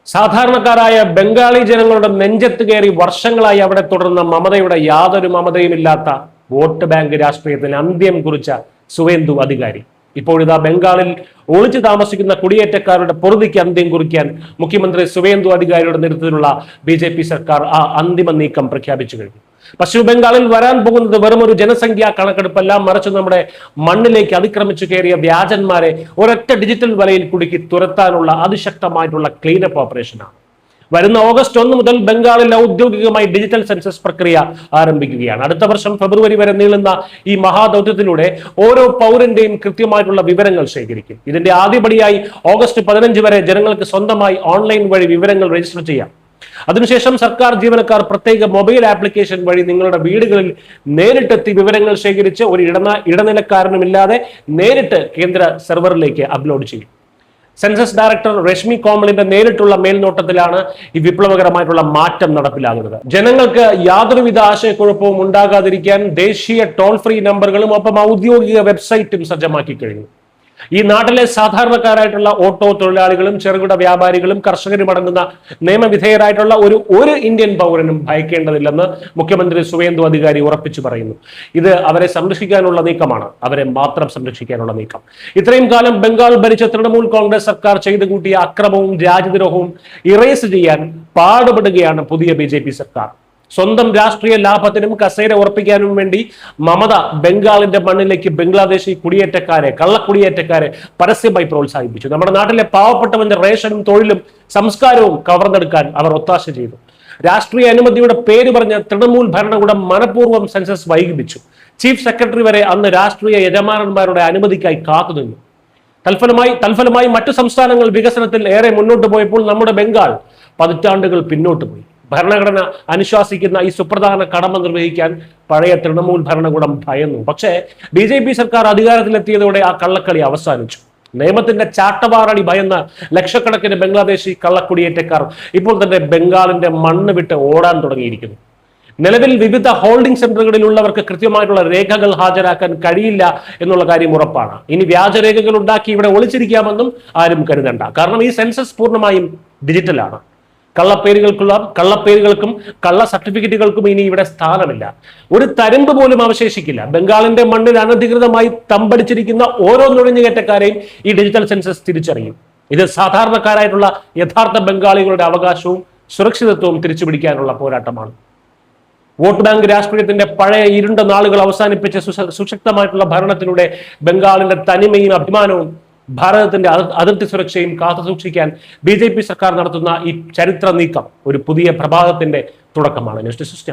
സാധാരണക്കാരായ ബംഗാളി ജനങ്ങളുടെ നെഞ്ചത്ത് കയറി വർഷങ്ങളായി അവിടെ തുടർന്ന മമതയുടെ യാതൊരു മമതയുമില്ലാത്ത വോട്ട് ബാങ്ക് രാഷ്ട്രീയത്തിന് അന്ത്യം കുറിച്ച സുവേന്ദു അധികാരി ഇപ്പോഴിതാ ബംഗാളിൽ ഒളിച്ചു താമസിക്കുന്ന കുടിയേറ്റക്കാരുടെ പൊറുതിക്ക് അന്ത്യം കുറിക്കാൻ മുഖ്യമന്ത്രി സുവേന്ദു അധികാരിയുടെ നേതൃത്വത്തിലുള്ള BJP സർക്കാർ ആ അന്തിമ നീക്കം പ്രഖ്യാപിച്ചു കഴിഞ്ഞു. പശ്ചിമ ബംഗാളിൽ വരാൻ പോകുന്നത് വെറും ഒരു ജനസംഖ്യാ കണക്കെടുപ്പല്ല, മറിച്ച് നമ്മുടെ മണ്ണിലേക്ക് അതിക്രമിച്ചു കയറിയ വ്യാജന്മാരെ ഒരൊറ്റ ഡിജിറ്റൽ വലയിൽ കുടുക്കി തുരത്താനുള്ള അതിശക്തമായിട്ടുള്ള ക്ലീനപ്പ് ഓപ്പറേഷനാണ്. വരുന്ന ഓഗസ്റ്റ് 1 മുതൽ ബംഗാളിൽ ഔദ്യോഗികമായി ഡിജിറ്റൽ സെൻസസ് പ്രക്രിയ ആരംഭിക്കുകയാണ്. അടുത്ത വർഷം ഫെബ്രുവരി വരെ നീളുന്ന ഈ മഹാദൗത്യത്തിലൂടെ ഓരോ പൗരന്റെയും കൃത്യമായിട്ടുള്ള വിവരങ്ങൾ ശേഖരിക്കും. ഇതിന്റെ ആദ്യപടിയായി ഓഗസ്റ്റ് 15 വരെ ജനങ്ങൾക്ക് സ്വന്തമായി ഓൺലൈൻ വഴി വിവരങ്ങൾ രജിസ്റ്റർ ചെയ്യാം. അതിനുശേഷം സർക്കാർ ജീവനക്കാർ പ്രത്യേക മൊബൈൽ ആപ്ലിക്കേഷൻ വഴി നിങ്ങളുടെ വീടുകളിൽ നേരിട്ടെത്തി വിവരങ്ങൾ ശേഖരിച്ച് ഒരു ഇടനിലക്കാരനുമില്ലാതെ നേരിട്ട് കേന്ദ്ര സെർവറിലേക്ക് അപ്ലോഡ് ചെയ്യും. സെൻസസ് ഡയറക്ടർ രശ്മി കോമളിന്റെ നേരിട്ടുള്ള മേൽനോട്ടത്തിലാണ് ഈ വിപ്ലവകരമായിട്ടുള്ള മാറ്റം നടപ്പിലാകുന്നത്. ജനങ്ങൾക്ക് യാതൊരുവിധ ആശയക്കുഴപ്പവും ഉണ്ടാകാതിരിക്കാൻ ദേശീയ ടോൾ ഫ്രീ നമ്പറുകളും ഒപ്പം ഔദ്യോഗിക വെബ്സൈറ്റും സജ്ജമാക്കി കഴിഞ്ഞു. ഈ നാട്ടിലെ സാധാരണക്കാരായിട്ടുള്ള ഓട്ടോ തൊഴിലാളികളും ചെറുകിട വ്യാപാരികളും കർഷകരും അടങ്ങുന്ന നിയമവിധേയരായിട്ടുള്ള ഒരു ഇന്ത്യൻ പൗരനും ഭയക്കേണ്ടതില്ലെന്ന് മുഖ്യമന്ത്രി സുവേന്ദു അധികാരി ഉറപ്പിച്ചു പറയുന്നു. ഇത് അവരെ സംരക്ഷിക്കാനുള്ള നീക്കമാണ്, അവരെ മാത്രം സംരക്ഷിക്കാനുള്ള നീക്കം. ഇത്രയും കാലം ബംഗാൾ ഭരിച്ച തൃണമൂൽ കോൺഗ്രസ് സർക്കാർ ചെയ്തു കൂട്ടിയ അക്രമവും രാജ്യദ്രോഹവും ഇറേസ് ചെയ്യാൻ പാടുപെടുകയാണ് പുതിയ BJP സർക്കാർ. സ്വന്തം രാഷ്ട്രീയ ലാഭത്തിനും കസേര ഉറപ്പിക്കാനും വേണ്ടി മമത ബംഗാളിന്റെ മണ്ണിലേക്ക് ബംഗ്ലാദേശി കള്ളക്കുടിയേറ്റക്കാരെ പരസ്യമായി പ്രോത്സാഹിപ്പിച്ചു. നമ്മുടെ നാട്ടിലെ പാവപ്പെട്ടവന്റെ റേഷനും തൊഴിലും സംസ്കാരവും കവർന്നെടുക്കാൻ അവർ ഒത്താശ ചെയ്തു. രാഷ്ട്രീയ അനുമതിയുടെ പേര് പറഞ്ഞ തൃണമൂൽ ഭരണകൂടം മനഃപൂർവ്വം സെൻസസ് വൈകിപ്പിച്ചു. ചീഫ് സെക്രട്ടറി വരെ അന്ന് രാഷ്ട്രീയ യജമാനന്മാരുടെ അനുമതിക്കായി കാത്തുനിന്നു. തൽഫലമായി മറ്റു സംസ്ഥാനങ്ങൾ വികസനത്തിൽ ഏറെ മുന്നോട്ട് പോയപ്പോൾ നമ്മുടെ ബംഗാൾ പതിറ്റാണ്ടുകൾ പിന്നോട്ട് പോയി. ഭരണഘടന അനുശാസിക്കുന്ന ഈ സുപ്രധാന കടമ നിർവഹിക്കാൻ പഴയ തൃണമൂൽ ഭരണകൂടം ഭയന്നു. പക്ഷേ BJP സർക്കാർ അധികാരത്തിലെത്തിയതോടെ ആ കള്ളക്കളി അവസാനിച്ചു. നിയമത്തിന്റെ ചാട്ടവാറടി ഭയന്ന ലക്ഷക്കണക്കിന് ബംഗ്ലാദേശി കള്ളക്കുടിയേറ്റക്കാർ ഇപ്പോൾ തന്നെ ബംഗാളിന്റെ മണ്ണ് വിട്ട് ഓടാൻ തുടങ്ങിയിരിക്കുന്നു. നിലവിൽ വിവിധ ഹോൾഡിംഗ് സെന്ററുകളിലുള്ളവർക്ക് കൃത്യമായിട്ടുള്ള രേഖകൾ ഹാജരാക്കാൻ കഴിയില്ല എന്നുള്ള കാര്യം ഉറപ്പാണ്. ഇനി വ്യാജരേഖകൾ ഉണ്ടാക്കി ഇവിടെ ഒളിച്ചിരിക്കാമെന്നും ആരും കരുതണ്ട. കാരണം ഈ സെൻസസ് പൂർണ്ണമായും ഡിജിറ്റലാണ്. കള്ളപ്പേരുകൾക്കും കള്ള സർട്ടിഫിക്കറ്റുകൾക്കും ഇനി ഇവിടെ സ്ഥാനമില്ല. ഒരു തരമ്പ് പോലും അവശേഷിക്കില്ല. ബംഗാളിന്റെ മണ്ണിൽ അനധികൃതമായി തമ്പടിച്ചിരിക്കുന്ന ഓരോ നുഴഞ്ഞുകയറ്റക്കാരെയും ഈ ഡിജിറ്റൽ സെൻസസ് തിരിച്ചറിയും. ഇത് സാധാരണക്കാരായിട്ടുള്ള യഥാർത്ഥ ബംഗാളികളുടെ അവകാശവും സുരക്ഷിതത്വവും തിരിച്ചുപിടിക്കാനുള്ള പോരാട്ടമാണ്. വോട്ട് ബാങ്ക് രാഷ്ട്രീയത്തിന്റെ പഴയ ഇരുണ്ട നാളുകൾ അവസാനിപ്പിച്ച സുശക്തമായിട്ടുള്ള ഭരണത്തിലൂടെ ബംഗാളിന്റെ തനിമയും അഭിമാനവും ഭാരതത്തിന്റെ അതിർത്തി സുരക്ഷയും കാത്തുസൂക്ഷിക്കാൻ BJP സർക്കാർ നടത്തുന്ന ഈ ചരിത്ര നീക്കം ഒരു പുതിയ പ്രഭാതത്തിന്റെ തുടക്കമാണ്. News desk.